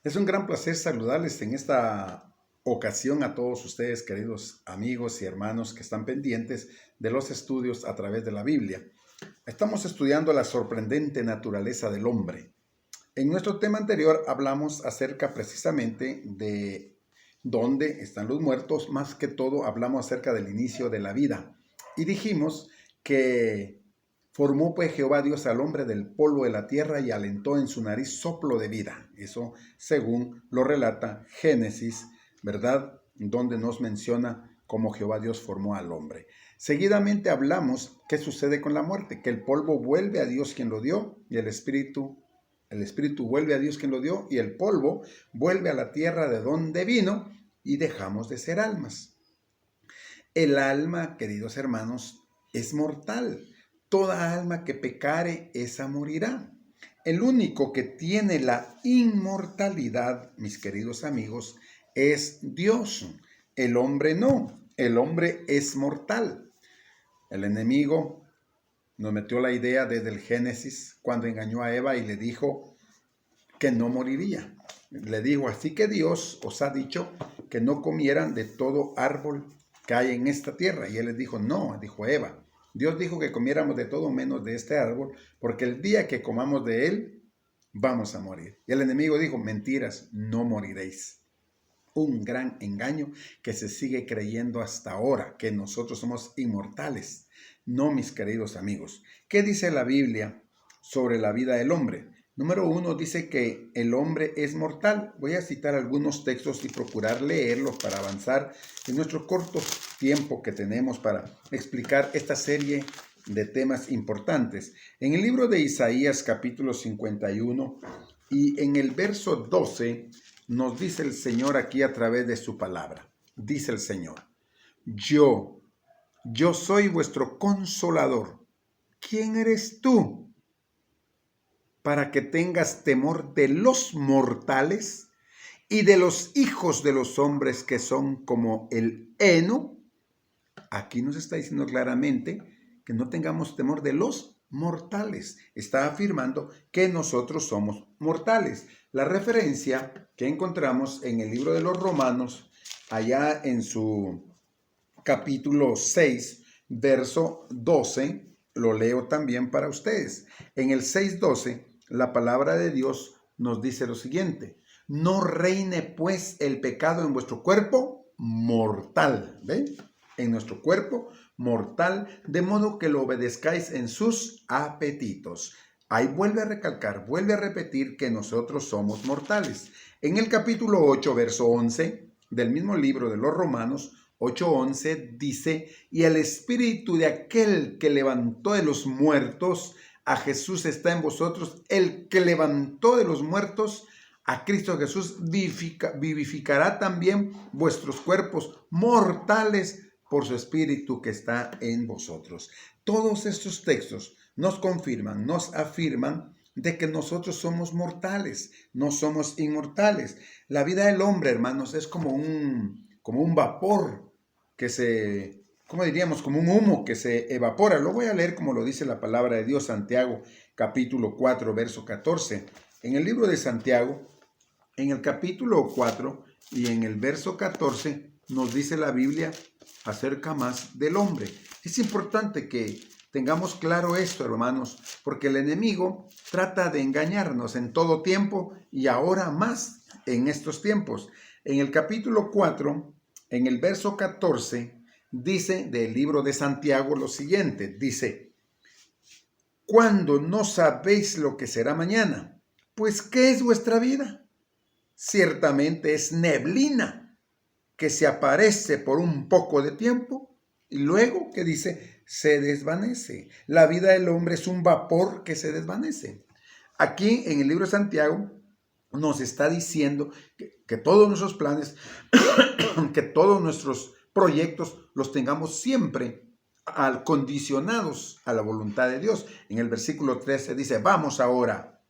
Es un gran placer saludarles en esta ocasión a todos ustedes, queridos amigos y hermanos que están pendientes de los estudios a través de la Biblia. Estamos estudiando la sorprendente naturaleza del hombre. En nuestro tema anterior hablamos acerca precisamente de dónde están los muertos, más que todo hablamos acerca del inicio de la vida. Y dijimos que formó pues Jehová Dios al hombre del polvo de la tierra y alentó en su nariz soplo de vida. Eso según lo relata Génesis, ¿verdad? Donde nos menciona cómo Jehová Dios formó al hombre. Seguidamente hablamos qué sucede con la muerte, que el polvo vuelve a Dios quien lo dio y el espíritu vuelve a Dios quien lo dio y el polvo vuelve a la tierra de donde vino y dejamos de ser almas. El alma, queridos hermanos, es mortal. Toda alma que pecare, esa morirá. El único que tiene la inmortalidad, mis queridos amigos, es Dios. El hombre no. El hombre es mortal. El enemigo nos metió la idea desde el Génesis cuando engañó a Eva y le dijo que no moriría. Le dijo, así que Dios os ha dicho que no comieran de todo árbol que hay en esta tierra. Y él les dijo, no, dijo Eva. Dios dijo que comiéramos de todo menos de este árbol, porque el día que comamos de él, vamos a morir. Y el enemigo dijo, mentiras, no moriréis. Un gran engaño que se sigue creyendo hasta ahora, que nosotros somos inmortales. No, mis queridos amigos. ¿Qué dice la Biblia sobre la vida del hombre? Número 1 dice que el hombre es mortal. Voy a citar algunos textos y procurar leerlos para avanzar en nuestro corto tiempo que tenemos para explicar esta serie de temas importantes. En el libro de Isaías capítulo 51 y en el verso 12 nos dice el Señor aquí a través de su palabra. Dice el Señor, yo soy vuestro consolador. ¿Quién eres tú para que tengas temor de los mortales y de los hijos de los hombres que son como el heno? Aquí nos está diciendo claramente que no tengamos temor de los mortales. Está afirmando que nosotros somos mortales. La referencia que encontramos en el libro de los Romanos, allá en su capítulo 6, verso 12, lo leo también para ustedes. En el 6:12, la palabra de Dios nos dice lo siguiente: no reine pues el pecado en vuestro cuerpo mortal, ¿ven? En nuestro cuerpo mortal, de modo que lo obedezcáis en sus apetitos. Ahí vuelve a recalcar, vuelve a repetir que nosotros somos mortales. En el capítulo 8, verso 11 del mismo libro de los Romanos, 8:11 dice, y el espíritu de aquel que levantó de los muertos a Jesús está en vosotros. El que levantó de los muertos a Cristo Jesús vivificará también vuestros cuerpos mortales por su espíritu que está en vosotros. Todos estos textos nos confirman, nos afirman de que nosotros somos mortales, no somos inmortales. La vida del hombre, hermanos, es como un vapor que se, ¿cómo diríamos? Como un humo que se evapora. Lo voy a leer como lo dice la palabra de Dios, Santiago, capítulo 4, verso 14. En el libro de Santiago, en el capítulo 4 y en el verso 14, nos dice la Biblia acerca más del hombre. Es importante que tengamos claro esto, hermanos, porque el enemigo trata de engañarnos en todo tiempo y ahora más en estos tiempos. En el capítulo 4, en el verso 14, dice del libro de Santiago lo siguiente, dice, cuando no sabéis lo que será mañana, pues ¿qué es vuestra vida? Ciertamente es neblina que se aparece por un poco de tiempo y luego, ¿qué dice? Se desvanece. La vida del hombre es un vapor que se desvanece. Aquí en el libro de Santiago nos está diciendo que todos nuestros planes, que todos nuestros proyectos los tengamos siempre condicionados a la voluntad de Dios. En el versículo 13 dice, vamos ahora,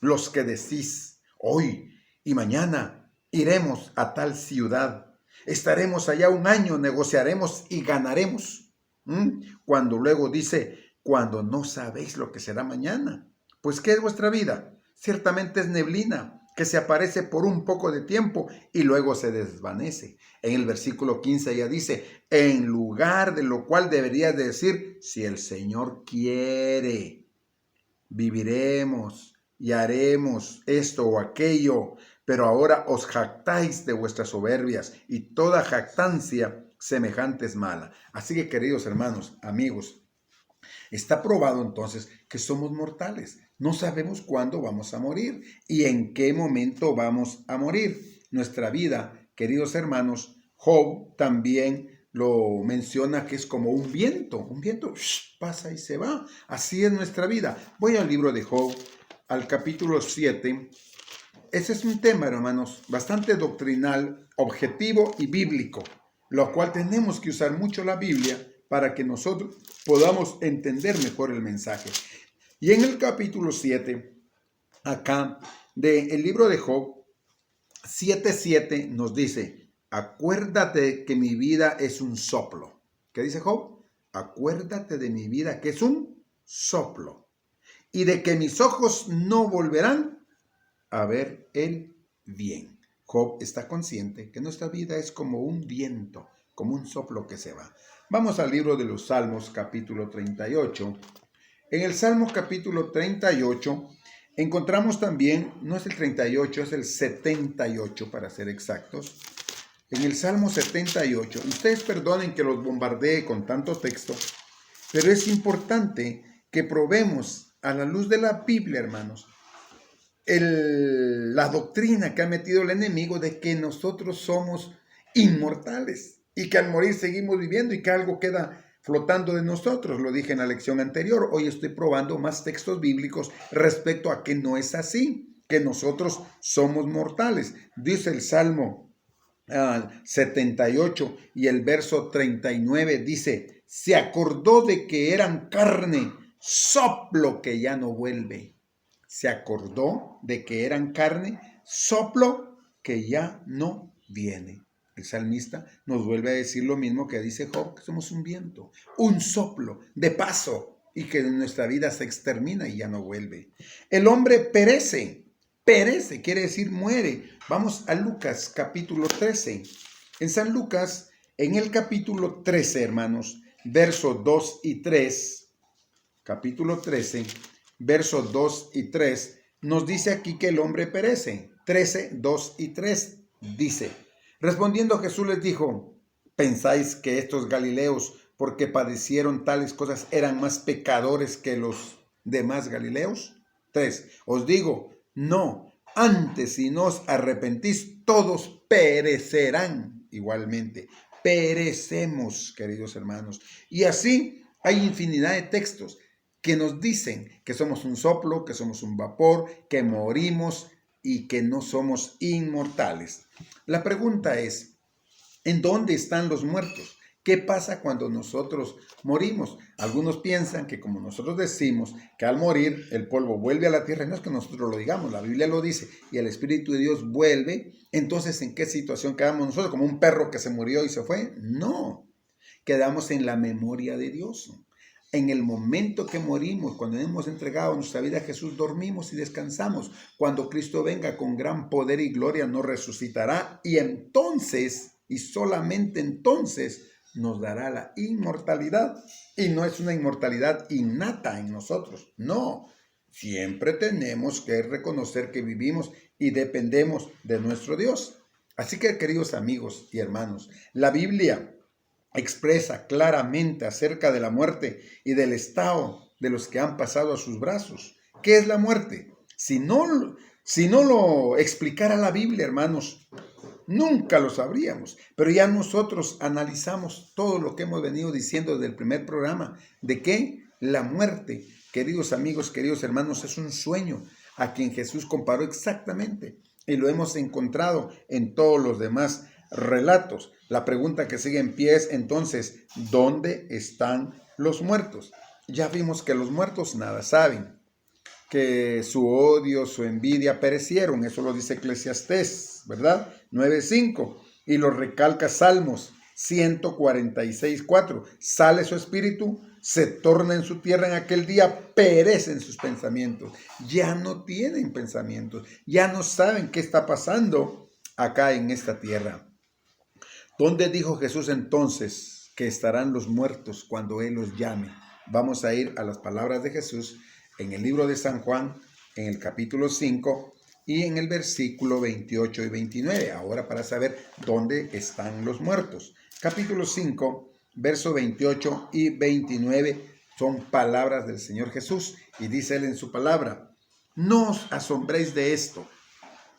los que decís, hoy y mañana iremos a tal ciudad. Estaremos allá un año, negociaremos y ganaremos. Cuando luego dice, cuando no sabéis lo que será mañana. Pues, ¿qué es vuestra vida? Ciertamente es neblina que se aparece por un poco de tiempo y luego se desvanece. En el versículo 15 ella dice, en lugar de lo cual deberías decir, si el Señor quiere, viviremos y haremos esto o aquello, pero ahora os jactáis de vuestras soberbias y toda jactancia semejante es mala. Así que, queridos hermanos, amigos, está probado entonces que somos mortales. No sabemos cuándo vamos a morir y en qué momento vamos a morir. Nuestra vida, queridos hermanos, Job también lo menciona que es como un viento pasa y se va. Así es nuestra vida. Voy al libro de Job, al capítulo 7. Ese es un tema, hermanos, bastante doctrinal, objetivo y bíblico, lo cual tenemos que usar mucho la Biblia para que nosotros podamos entender mejor el mensaje. Y en el capítulo 7, acá, del libro de Job, 7:7 nos dice, acuérdate que mi vida es un soplo. ¿Qué dice Job? Acuérdate de mi vida que es un soplo y de que mis ojos no volverán a ver el bien. Job está consciente que nuestra vida es como un viento, como un soplo que se va. Vamos al libro de los Salmos, capítulo 38. En el Salmo capítulo 38 encontramos también, no es el 38, es el 78 para ser exactos. En el Salmo 78, ustedes perdonen que los bombardee con tanto texto, pero es importante que probemos a la luz de la Biblia, hermanos, la doctrina que ha metido el enemigo de que nosotros somos inmortales y que al morir seguimos viviendo y que algo queda flotando de nosotros. Lo dije en la lección anterior. Hoy estoy probando más textos bíblicos respecto a que no es así, que nosotros somos mortales. Dice el Salmo 78 y el verso 39 dice, se acordó de que eran carne, soplo que ya no vuelve. Se acordó de que eran carne, soplo que ya no viene. El salmista nos vuelve a decir lo mismo que dice Job, que somos un viento, un soplo de paso y que nuestra vida se extermina y ya no vuelve. El hombre perece, quiere decir muere. Vamos a Lucas capítulo 13. En San Lucas, en el capítulo 13, hermanos, versos 2 y 3, capítulo 13, versos 2 y 3, nos dice aquí que el hombre perece. 13, 2 y 3 dice, respondiendo Jesús les dijo, ¿pensáis que estos galileos, porque padecieron tales cosas, eran más pecadores que los demás galileos? 3, os digo, no, antes si no os arrepentís, todos perecerán igualmente. Perecemos, queridos hermanos. Y así hay infinidad de textos que nos dicen que somos un soplo, que somos un vapor, que morimos y que no somos inmortales. La pregunta es, ¿en dónde están los muertos? ¿Qué pasa cuando nosotros morimos? Algunos piensan que como nosotros decimos que al morir el polvo vuelve a la tierra, no es que nosotros lo digamos, la Biblia lo dice, y el Espíritu de Dios vuelve, entonces ¿en qué situación quedamos nosotros? ¿Como un perro que se murió y se fue? No, quedamos en la memoria de Dios. En el momento que morimos, cuando hemos entregado nuestra vida a Jesús, dormimos y descansamos. Cuando Cristo venga con gran poder y gloria, nos resucitará y entonces, y solamente entonces, nos dará la inmortalidad. Y no es una inmortalidad innata en nosotros, no. Siempre tenemos que reconocer que vivimos y dependemos de nuestro Dios. Así que, queridos amigos y hermanos, la Biblia expresa claramente acerca de la muerte y del estado de los que han pasado a sus brazos. ¿Qué es la muerte? Si no lo explicara la Biblia, hermanos, nunca lo sabríamos. Pero ya nosotros analizamos todo lo que hemos venido diciendo desde el primer programa, de que la muerte, queridos amigos, queridos hermanos, es un sueño a quien Jesús comparó exactamente. Y lo hemos encontrado en todos los demás relatos. La pregunta que sigue en pie es entonces, ¿dónde están los muertos? Ya vimos que los muertos nada saben, que su odio, su envidia perecieron, eso lo dice Eclesiastés, ¿verdad? 9:5, y lo recalca Salmos 146:4, sale su espíritu, se torna en su tierra en aquel día, perecen sus pensamientos. Ya no tienen pensamientos, ya no saben qué está pasando acá en esta tierra. ¿Dónde dijo Jesús entonces que estarán los muertos cuando Él los llame? Vamos a ir a las palabras de Jesús en el libro de San Juan, en el capítulo 5 y en el versículo 28 y 29. Ahora para saber dónde están los muertos. Capítulo 5, verso 28 y 29 son palabras del Señor Jesús. Y dice Él en su palabra: no os asombréis de esto,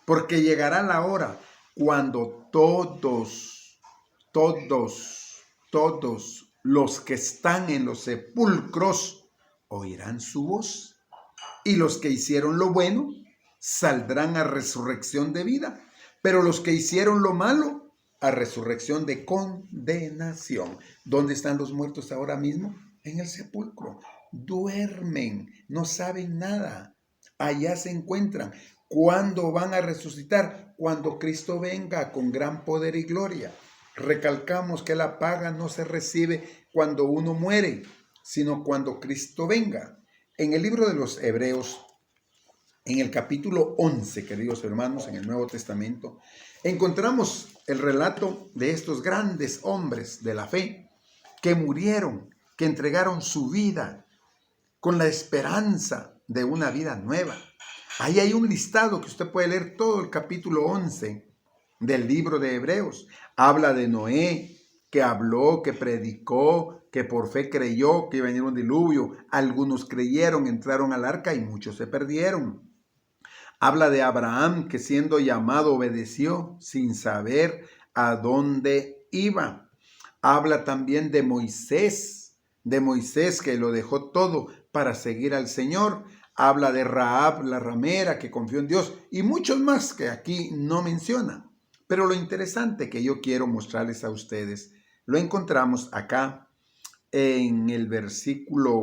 porque llegará la hora cuando todos los que están en los sepulcros oirán su voz, y los que hicieron lo bueno saldrán a resurrección de vida, pero los que hicieron lo malo a resurrección de condenación. ¿Dónde están los muertos ahora mismo? En el sepulcro. Duermen, no saben nada. Allá se encuentran. ¿Cuándo van a resucitar? Cuando Cristo venga con gran poder y gloria. Recalcamos que la paga no se recibe cuando uno muere, sino cuando Cristo venga. En el libro de los Hebreos, en el capítulo 11, queridos hermanos, en el Nuevo Testamento, encontramos el relato de estos grandes hombres de la fe que murieron, que entregaron su vida con la esperanza de una vida nueva. Ahí hay un listado que usted puede leer todo el capítulo 11 del libro de Hebreos. Habla de Noé, que habló, que predicó, que por fe creyó que iba a venir un diluvio. Algunos creyeron, entraron al arca y muchos se perdieron. Habla de Abraham, que siendo llamado obedeció sin saber a dónde iba. Habla también de Moisés que lo dejó todo para seguir al Señor. Habla de Rahab, la ramera, que confió en Dios, y muchos más que aquí no menciona. Pero lo interesante que yo quiero mostrarles a ustedes, lo encontramos acá en el versículo,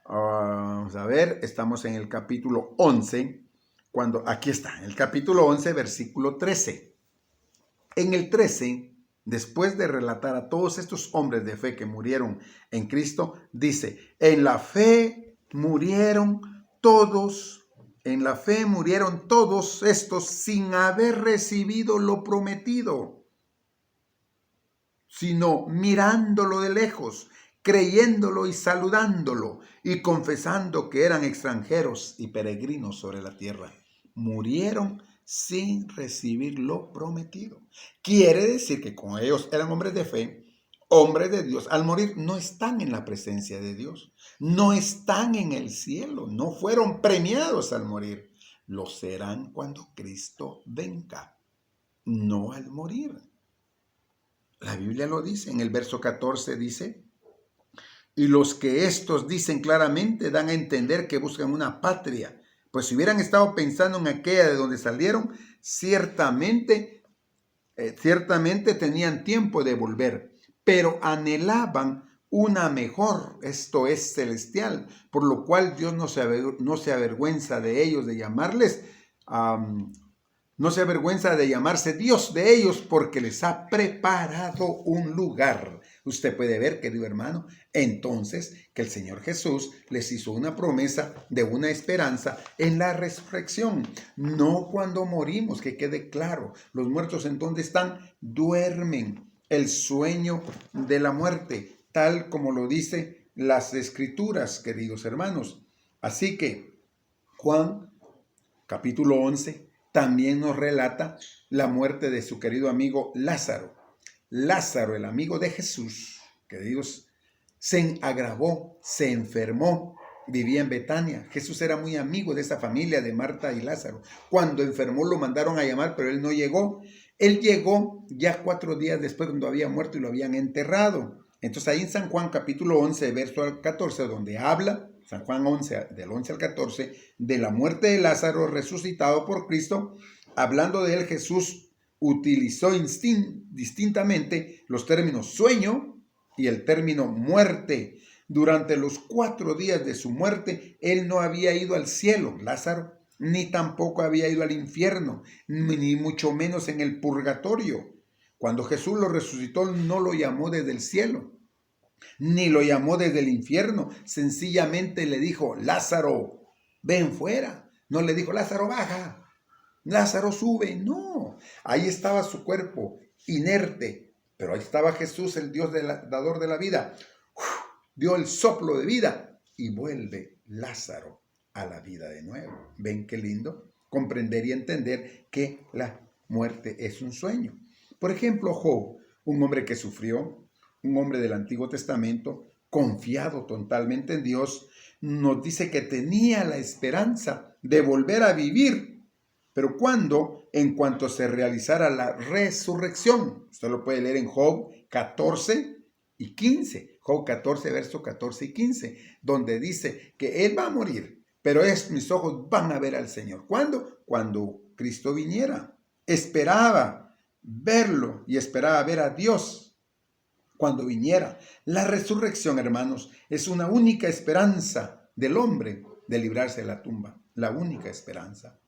vamos a ver, estamos en el capítulo 11, aquí está, en el capítulo 11, versículo 13. En el 13, después de relatar a todos estos hombres de fe que murieron en Cristo, dice: en la fe murieron todos estos sin haber recibido lo prometido, sino mirándolo de lejos, creyéndolo y saludándolo, y confesando que eran extranjeros y peregrinos sobre la tierra. Murieron sin recibir lo prometido. Quiere decir que como ellos eran hombres de fe, hombres de Dios, al morir no están en la presencia de Dios, no están en el cielo, no fueron premiados al morir. Lo serán cuando Cristo venga, no al morir. La Biblia lo dice, en el verso 14 dice: y los que estos dicen claramente dan a entender que buscan una patria, pues si hubieran estado pensando en aquella de donde salieron, ciertamente tenían tiempo de volver, pero anhelaban una mejor, esto es celestial, por lo cual Dios no se avergüenza de ellos, de llamarles, no se avergüenza de llamarse Dios de ellos, porque les ha preparado un lugar. Usted puede ver, querido hermano, entonces que el Señor Jesús les hizo una promesa de una esperanza en la resurrección, no cuando morimos, que quede claro. Los muertos, ¿en dónde están? Duermen el sueño de la muerte, tal como lo dice las Escrituras, queridos hermanos. Así que Juan, capítulo 11, también nos relata la muerte de su querido amigo Lázaro. Lázaro, el amigo de Jesús, queridos, se agravó, se enfermó, vivía en Betania. Jesús era muy amigo de esa familia de Marta y Lázaro. Cuando enfermó lo mandaron a llamar, pero él no llegó. Él llegó ya 4 días después, cuando había muerto y lo habían enterrado. Entonces ahí en San Juan capítulo 11, verso 14, donde habla, San Juan 11, del 11 al 14, de la muerte de Lázaro resucitado por Cristo, hablando de él, Jesús utilizó distintamente los términos sueño y el término muerte. Durante los 4 días de su muerte, él no había ido al cielo, Lázaro, ni tampoco había ido al infierno, ni mucho menos en el purgatorio. Cuando Jesús lo resucitó, no lo llamó desde el cielo, ni lo llamó desde el infierno. Sencillamente le dijo, Lázaro, ven fuera. No le dijo, Lázaro, baja. Lázaro, sube. No, ahí estaba su cuerpo inerte, pero ahí estaba Jesús, el Dios dador de la vida. Dio el soplo de vida y vuelve Lázaro a la vida de nuevo. ¿Ven qué lindo? Comprender y entender que la muerte es un sueño. Por ejemplo, Job, un hombre que sufrió, un hombre del Antiguo Testamento, confiado totalmente en Dios, nos dice que tenía la esperanza de volver a vivir. Pero ¿cuándo? En cuanto se realizara la resurrección. Usted lo puede leer en Job 14 y 15. Job 14, versos 14 y 15, donde dice que él va a morir, pero mis ojos van a ver al Señor. ¿Cuándo? Cuando Cristo viniera. Esperaba verlo y esperaba ver a Dios cuando viniera. La resurrección, hermanos, es una única esperanza del hombre de librarse de la tumba. La única esperanza.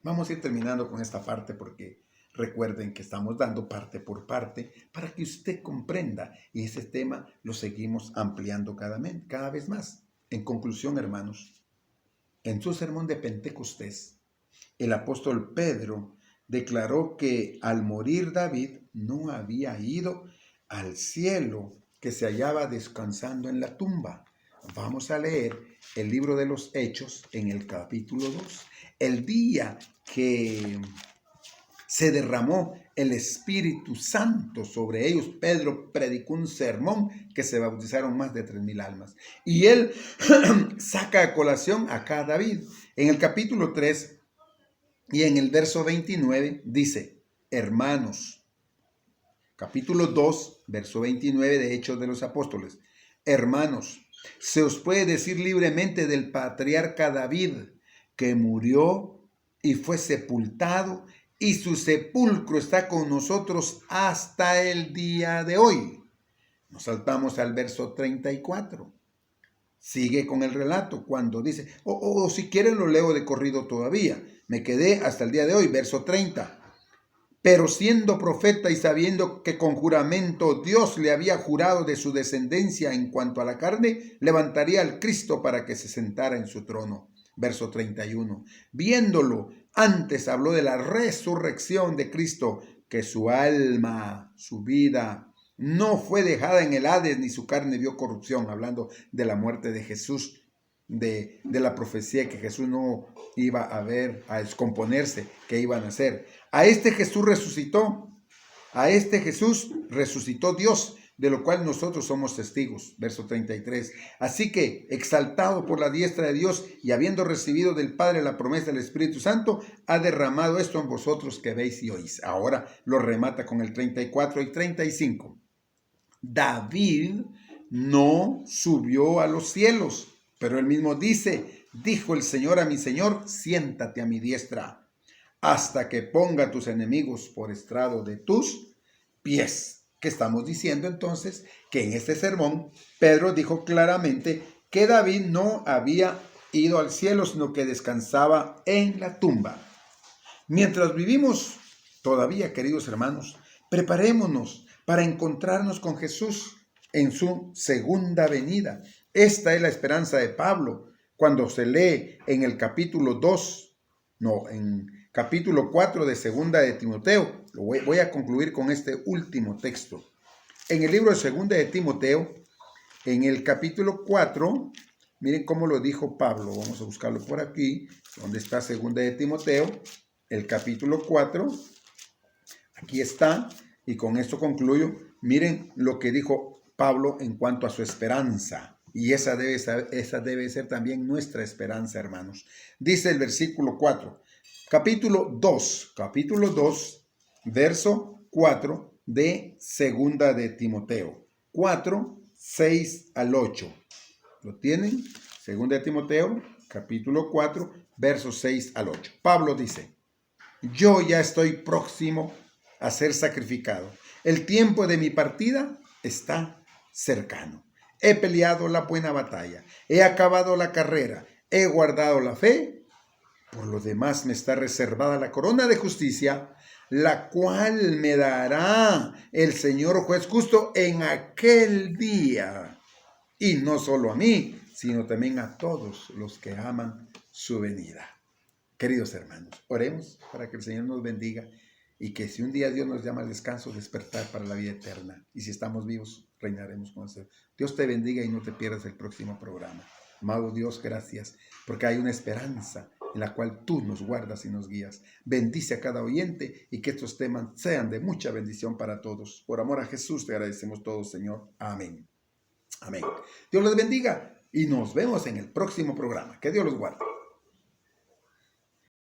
Vamos a ir terminando con esta parte porque recuerden que estamos dando parte por parte para que usted comprenda, y ese tema lo seguimos ampliando cada vez más. En conclusión, hermanos, en su sermón de Pentecostés, el apóstol Pedro declaró que al morir David no había ido al cielo, que se hallaba descansando en la tumba. Vamos a leer el libro de los Hechos en el capítulo 2. El día que se derramó el Espíritu Santo sobre ellos, Pedro predicó un sermón que se bautizaron más de 3,000 almas. Y él saca a colación acá a David. En el capítulo 3 y en el verso 29 dice, hermanos, capítulo 2, verso 29 de Hechos de los Apóstoles, hermanos, se os puede decir libremente del patriarca David, que murió y fue sepultado, y su sepulcro está con nosotros hasta el día de hoy. Nos saltamos al verso 34. Sigue con el relato cuando dice, o si quieren lo leo de corrido todavía. Me quedé hasta el día de hoy, verso 30. Pero siendo profeta y sabiendo que con juramento Dios le había jurado de su descendencia en cuanto a la carne, levantaría al Cristo para que se sentara en su trono. Verso 31. Viéndolo, antes habló de la resurrección de Cristo, que su alma, su vida, no fue dejada en el Hades, ni su carne vio corrupción, hablando de la muerte de Jesús, de la profecía que Jesús no iba a ver, a descomponerse, que iban a hacer. A este Jesús resucitó Dios, de lo cual nosotros somos testigos. Verso 33. Así que, exaltado por la diestra de Dios y habiendo recibido del Padre la promesa del Espíritu Santo, ha derramado esto en vosotros que veis y oís. Ahora lo remata con el 34 y 35. David no subió a los cielos, pero él mismo dice, dijo el Señor a mi Señor, siéntate a mi diestra, hasta que ponga a tus enemigos por estrado de tus pies. ¿Qué estamos diciendo entonces? Que en este sermón Pedro dijo claramente que David no había ido al cielo, sino que descansaba en la tumba. Mientras vivimos todavía, queridos hermanos, preparémonos para encontrarnos con Jesús en su segunda venida. Esta es la esperanza de Pablo cuando se lee en el capítulo 4 de segunda de Timoteo. Voy a concluir con este último texto. En el libro de segunda de Timoteo, en el capítulo 4, miren cómo lo dijo Pablo. Vamos a buscarlo por aquí, donde está segunda de Timoteo, el capítulo 4. Aquí está, y con esto concluyo. Miren lo que dijo Pablo en cuanto a su esperanza. Y esa debe ser también nuestra esperanza, hermanos. Dice el versículo 4. Capítulo 2, verso 4 de segunda de Timoteo. 4, 6 al 8. ¿Lo tienen? Segunda de Timoteo, capítulo 4, versos 6 al 8. Pablo dice, yo ya estoy próximo a ser sacrificado. El tiempo de mi partida está cercano. He peleado la buena batalla. He acabado la carrera. He guardado la fe. Por lo demás me está reservada la corona de justicia, la cual me dará el Señor juez justo en aquel día. Y no solo a mí, sino también a todos los que aman su venida. Queridos hermanos, oremos para que el Señor nos bendiga y que si un día Dios nos llama al descanso, despertar para la vida eterna. Y si estamos vivos, reinaremos con el Señor. Dios te bendiga y no te pierdas el próximo programa. Amado Dios, gracias, porque hay una esperanza en la cual tú nos guardas y nos guías. Bendice a cada oyente y que estos temas sean de mucha bendición para todos. Por amor a Jesús te agradecemos todos, Señor. Amén. Amén. Dios les bendiga y nos vemos en el próximo programa. Que Dios los guarde.